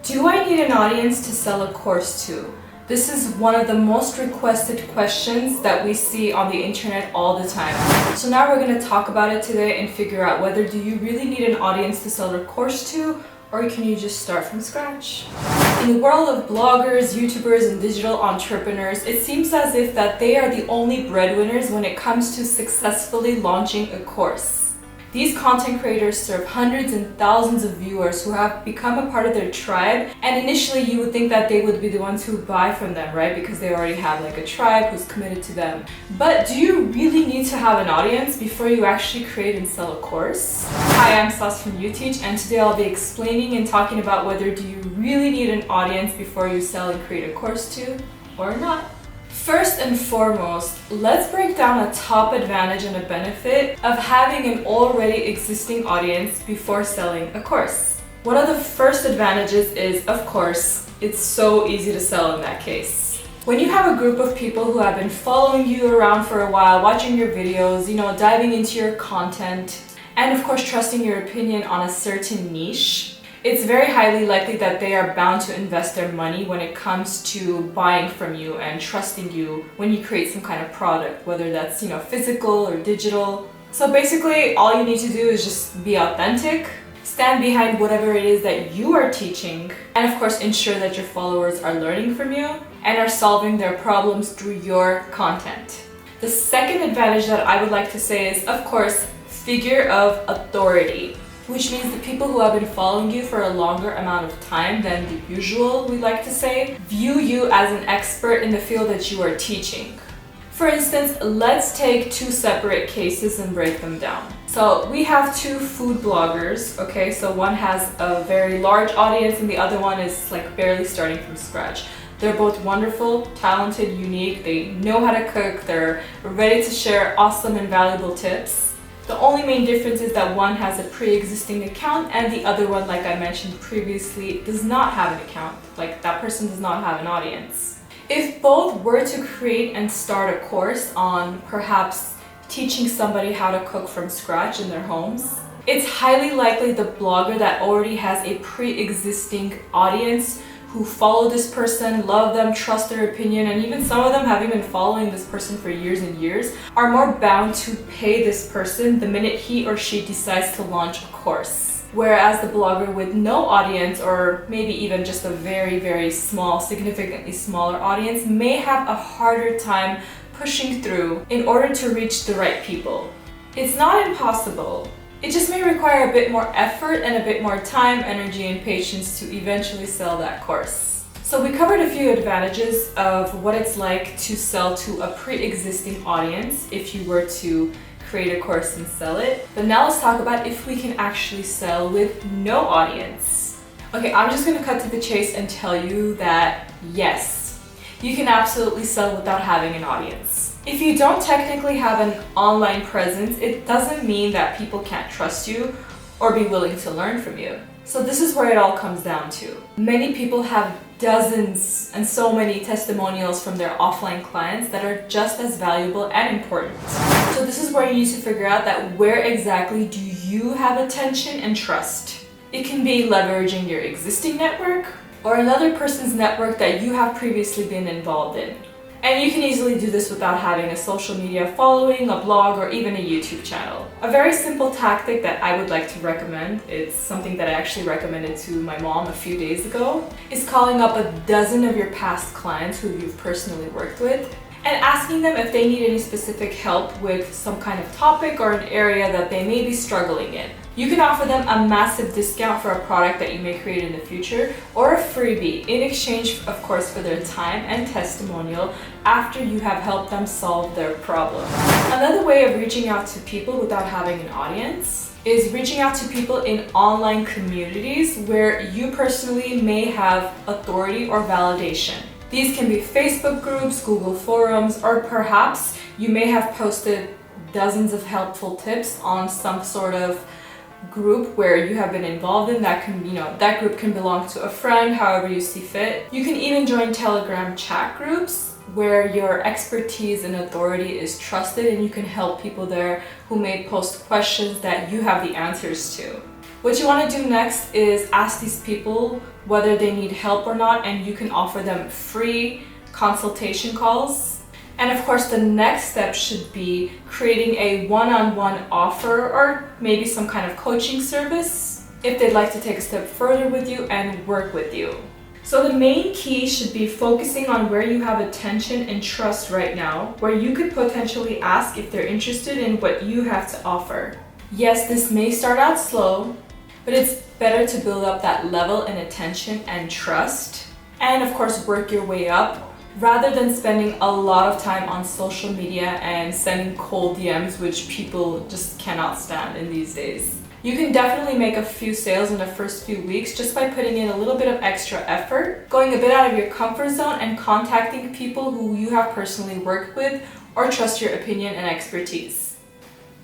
Do I need an audience to sell a course to? This is one of the most requested questions that we see on the internet all the time. So now we're going to talk about it today and figure out whether do you really need an audience to sell your course to, or can you just start from scratch? In the world of bloggers, YouTubers, and digital entrepreneurs, it seems as if that they are the only breadwinners when it comes to successfully launching a course. These content creators serve hundreds and thousands of viewers who have become a part of their tribe, and initially you would think that they would be the ones who buy from them, right? Because they already have like a tribe who's committed to them. But do you really need to have an audience before you actually create and sell a course? Hi, I'm Sas from Uteach, and today I'll be explaining and talking about whether do you really need an audience before you sell and create a course to, or not. First and foremost, let's break down a top advantage and a benefit of having an already existing audience before selling a course. One of the first advantages is, of course, it's so easy to sell in that case. When you have a group of people who have been following you around for a while, watching your videos, diving into your content, and of course trusting your opinion on a certain niche, it's very highly likely that they are bound to invest their money when it comes to buying from you and trusting you when you create some kind of product, whether that's, physical or digital. So basically, all you need to do is just be authentic, stand behind whatever it is that you are teaching, and of course ensure that your followers are learning from you and are solving their problems through your content. The second advantage that I would like to say is, of course, figure of authority, which means the people who have been following you for a longer amount of time than the usual, we like to say, view you as an expert in the field that you are teaching. For instance, let's take two separate cases and break them down. So we have two food bloggers, okay? So one has a very large audience and the other one is like barely starting from scratch. They're both wonderful, talented, unique, they know how to cook, they're ready to share awesome and valuable tips. The only main difference is that one has a pre-existing account and the other one, like I mentioned previously, does not have an account. Like that person does not have an audience. If both were to create and start a course on perhaps teaching somebody how to cook from scratch in their homes, it's highly likely the blogger that already has a pre-existing audience who follow this person, love them, trust their opinion, and even some of them having been following this person for years and years, are more bound to pay this person the minute he or she decides to launch a course. Whereas the blogger with no audience, or maybe even just a very, very small, significantly smaller audience, may have a harder time pushing through in order to reach the right people. It's not impossible. It just may require a bit more effort and a bit more time, energy, and patience to eventually sell that course. So we covered a few advantages of what it's like to sell to a pre-existing audience if you were to create a course and sell it. But now let's talk about if we can actually sell with no audience. Okay, I'm just going to cut to the chase and tell you that yes, you can absolutely sell without having an audience. If you don't technically have an online presence, it doesn't mean that people can't trust you or be willing to learn from you. So this is where it all comes down to. Many people have dozens and so many testimonials from their offline clients that are just as valuable and important. So this is where you need to figure out that where exactly do you have attention and trust. It can be leveraging your existing network or another person's network that you have previously been involved in. And you can easily do this without having a social media following, a blog, or even a YouTube channel. A very simple tactic that I would like to recommend, it's something that I actually recommended to my mom a few days ago, is calling up a dozen of your past clients who you've personally worked with and asking them if they need any specific help with some kind of topic or an area that they may be struggling in. You can offer them a massive discount for a product that you may create in the future, or a freebie in exchange, of course, for their time and testimonial after you have helped them solve their problem. Another way of reaching out to people without having an audience is reaching out to people in online communities where you personally may have authority or validation. These can be Facebook groups, Google forums, or perhaps you may have posted dozens of helpful tips on some sort of group where you have been involved in. That can, that group can belong to a friend, however you see fit. You can even join Telegram chat groups where your expertise and authority is trusted, and you can help people there who may post questions that you have the answers to. What you want to do next is ask these people whether they need help or not, and you can offer them free consultation calls. And of course, the next step should be creating a one-on-one offer or maybe some kind of coaching service if they'd like to take a step further with you and work with you. So the main key should be focusing on where you have attention and trust right now, where you could potentially ask if they're interested in what you have to offer. Yes, this may start out slow, but it's better to build up that level and attention and trust, and of course work your way up, rather than spending a lot of time on social media and sending cold DMs, which people just cannot stand in these days. You can definitely make a few sales in the first few weeks just by putting in a little bit of extra effort, going a bit out of your comfort zone and contacting people who you have personally worked with or trust your opinion and expertise.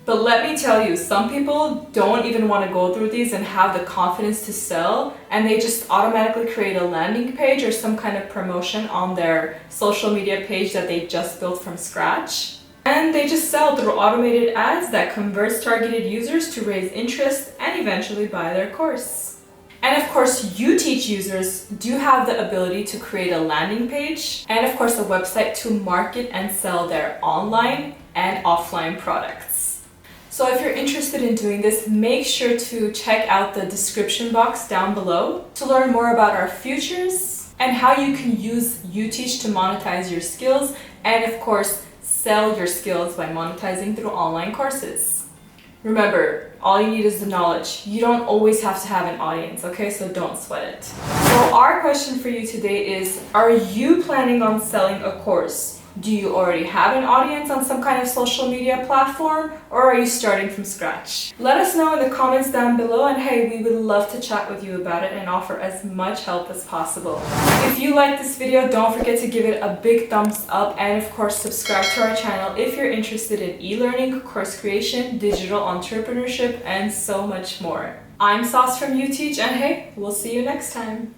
But let me tell you, some people don't even want to go through these and have the confidence to sell, and they just automatically create a landing page or some kind of promotion on their social media page that they just built from scratch. And they just sell through automated ads that converts targeted users to raise interest and eventually buy their course. And of course, Uteach users do have the ability to create a landing page and of course a website to market and sell their online and offline products. So if you're interested in doing this, make sure to check out the description box down below to learn more about our futures and how you can use Uteach to monetize your skills and of course sell your skills by monetizing through online courses. Remember, all you need is the knowledge. You don't always have to have an audience, okay? So don't sweat it. So our question for you today is, are you planning on selling a course? Do you already have an audience on some kind of social media platform, or are you starting from scratch? Let us know in the comments down below, and hey, we would love to chat with you about it and offer as much help as possible. If you like this video, don't forget to give it a big thumbs up and of course subscribe to our channel if you're interested in e-learning, course creation, digital entrepreneurship, and so much more. I'm Sauce from Uteach, and hey, we'll see you next time.